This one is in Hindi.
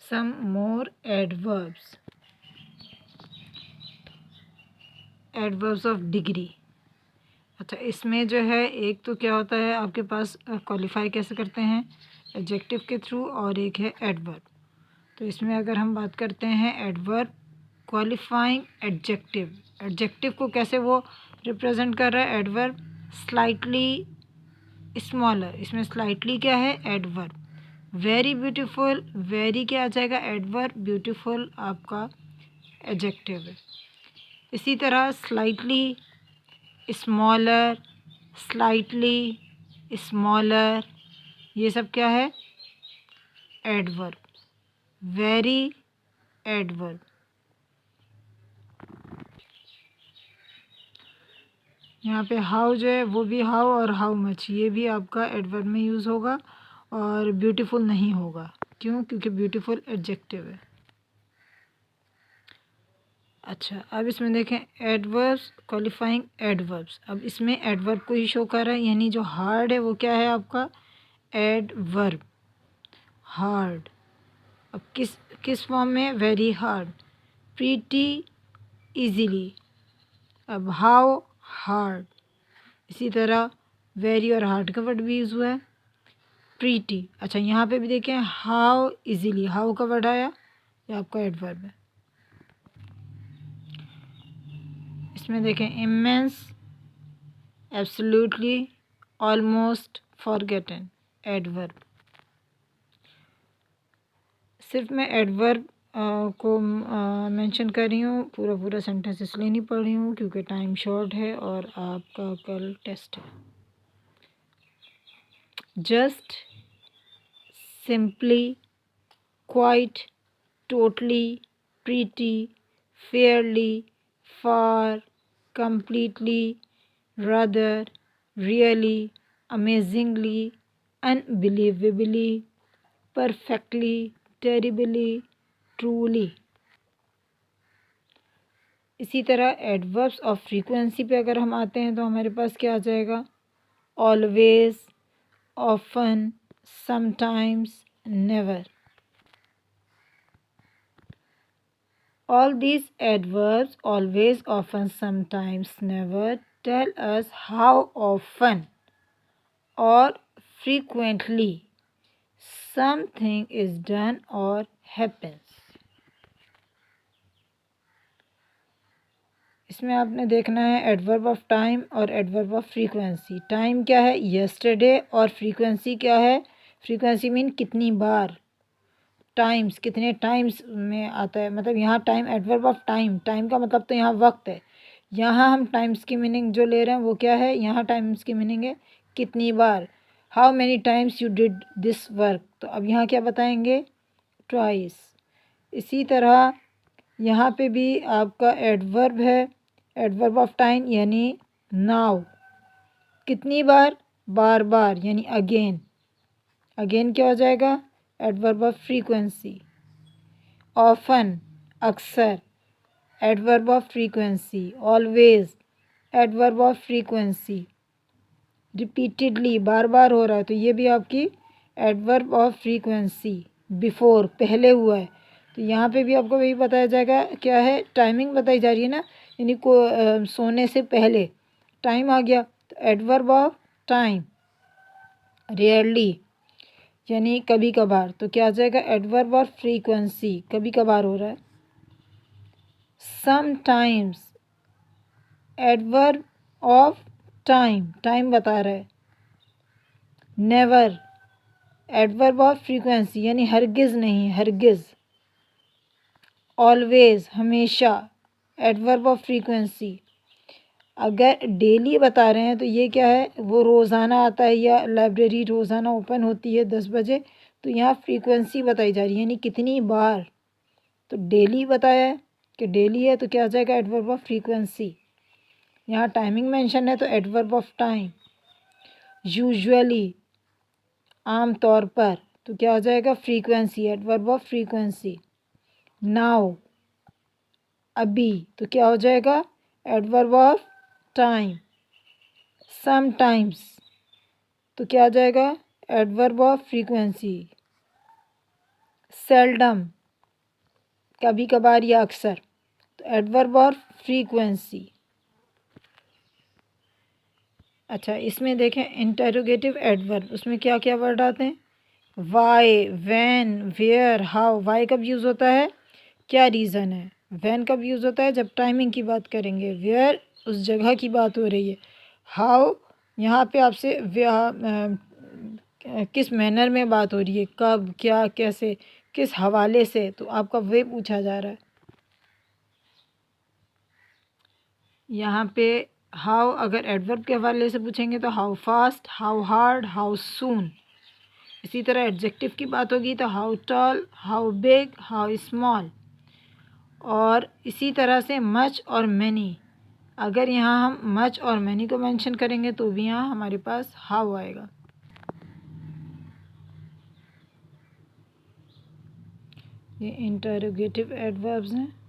Some more adverbs, adverbs of degree. अच्छा, इसमें जो है एक तो क्या होता है आपके पास क्वालिफाई कैसे करते हैं एडजेक्टिव के थ्रू, और एक है एडवर्ब। तो इसमें अगर हम बात करते हैं एडवर्ब क्वालिफाइंग एडजेक्टिव, एडजेक्टिव को कैसे वो रिप्रेजेंट कर रहा है एडवर्ब, स्लाइटली स्मॉलर, इसमें स्लाइटली क्या है एडवर्ब। वेरी ब्यूटीफुल, वेरी क्या आ जाएगा एडवर्ब, ब्यूटीफुल आपका एडजेक्टिव है। इसी तरह स्लाइटली स्मॉलर, स्लाइटली स्मॉलर, ये सब क्या है एडवर्ब, वेरी एडवर्ब। यहाँ पे हाउ जो है वो भी हाउ, और हाउ मच ये भी आपका एडवर्ब में यूज़ होगा, और ब्यूटीफुल नहीं होगा। क्यों? क्योंकि ब्यूटीफुल एडजेक्टिव है। अच्छा, अब इसमें देखें एडवर्ब्स क्वालिफाइंग एडवर्ब्स। अब इसमें एडवर्ब को ही शो कर रहा है, यानी जो हार्ड है वो क्या है आपका एडवर्ब, हार्ड। अब किस किस फॉर्म में, वेरी हार्ड, प्रीटी इजीली, अब हाउ हार्ड। इसी तरह वेरी और हार्ड का वर्ड भी यूज़ हुआ है, प्रीटी। अच्छा, यहाँ पे भी देखें हाउ इजीली, हाउ का वर्ड आया, ये आपका एडवर्ब है। इसमें देखें immense, absolutely, almost, forgotten, adverb. सिर्फ मैं एडवर्ब को मेंशन कर रही हूँ, पूरा पूरा सेंटेंस इसलिए नहीं पढ़ रही हूँ क्योंकि टाइम शॉर्ट है और आपका कल टेस्ट है। Just, simply, quite, totally, pretty, fairly, far, completely, rather, really, amazingly, unbelievably, perfectly, terribly, truly। इसी तरह एडवर्ब्स ऑफ फ्रीक्वेंसी पे अगर हम आते हैं तो हमारे पास क्या आ जाएगा always, often, sometimes, never. All these adverbs, always, often, sometimes, never, tell us how often or frequently something is done or happens। इसमें आपने देखना है एडवर्ब ऑफ टाइम और एडवर्ब ऑफ फ्रीक्वेंसी। टाइम क्या है यस्टरडे, और फ्रीक्वेंसी क्या है, फ्रीक्वेंसी मीन कितनी बार, टाइम्स कितने टाइम्स में आता है। मतलब यहाँ time adverb of time, time का मतलब तो यहाँ वक्त है, यहाँ हम टाइम्स की मीनिंग जो ले रहे हैं वो क्या है, यहाँ टाइम्स की मीनिंग है कितनी बार, how many times you did this work. तो अब यहाँ क्या बताएंगे ट्वाइस। इसी तरह यहाँ पे भी आपका एडवर्ब है, एडवर्ब ऑफ टाइम यानी नाउ, कितनी बार, बार बार यानी अगेन, अगेन क्या हो जाएगा एडवर्ब ऑफ फ्रीक्वेंसी। ऑफन अक्सर, adverb of frequency. Always, adverb of frequency. Repeatedly, बार बार हो रहा है तो ये भी आपकी एडवर्ब ऑफ फ्रीक्वेंसी। बिफोर, पहले हुआ है तो यहाँ पे भी आपको वही बताया जाएगा, क्या है टाइमिंग बताई जा रही है ना, यानी को सोने से पहले टाइम आ गया तो एडवर्ब ऑफ टाइम। रेयरली यानी कभी कभार, तो क्या आ जाएगा एडवर्ब ऑफ फ्रीक्वेंसी, कभी कभार हो रहा है। Sometimes, adverb of time, time बता रहा है। नेवर, एडवर्ब ऑफ फ्रीक्वेंसी यानी हरगिज़ नहीं, हरगिज़। ऑलवेज, हमेशा, एडवर्ब ऑफ फ्रीक्वेंसी। अगर डेली बता रहे हैं तो ये क्या है, वो रोज़ाना आता है या लाइब्रेरी रोज़ाना ओपन होती है 10 बजे, तो यहाँ फ्रीक्वेंसी बताई जा रही है यानी कितनी बार, तो डेली बताया है कि डेली है तो क्या आ जाएगा एडवर्ब ऑफ फ्रीक्वेंसी। यहाँ टाइमिंग मेंशन है तो एडवर्ब ऑफ टाइम। यूजुअली, आम तौर पर, तो क्या हो जाएगा frequency, adverb of frequency. Now, अभी, तो क्या हो जाएगा एडवर्ब ऑफ टाइम। समटाइम्स, तो क्या आ जाएगा एडवर्ब ऑफ फ्रीक्वेंसी। सेल्डम कभी कभार या अक्सर। तो एडवर्ब और फ्रीक्वेंसी। अच्छा, इसमें देखें इंटरोगेटिव एडवर्ब, उसमें क्या क्या वर्ड आते हैं? Why, when, where, how. Why कब यूज़ होता है? क्या रीज़न है? व्हेन कब यूज़ होता है? जब टाइमिंग की बात करेंगे। वेयर उस जगह की बात हो रही है। हाउ यहाँ पे आपसे किस मैनर में बात हो रही है, कब, क्या, कैसे, किस हवाले से, तो आपका वे पूछा जा रहा है। यहाँ पे हाउ अगर एडवर्ब के हवाले से पूछेंगे तो how fast, how hard, how soon. इसी तरह एडजेक्टिव की बात होगी तो how tall, how big, how small. और इसी तरह से मच और मैनी। अगर यहाँ हम मच और मैनी को मेंशन करेंगे तो भी यहाँ हमारे पास हाउ आएगा। ये इंटरोगेटिव एडवर्ब्स हैं।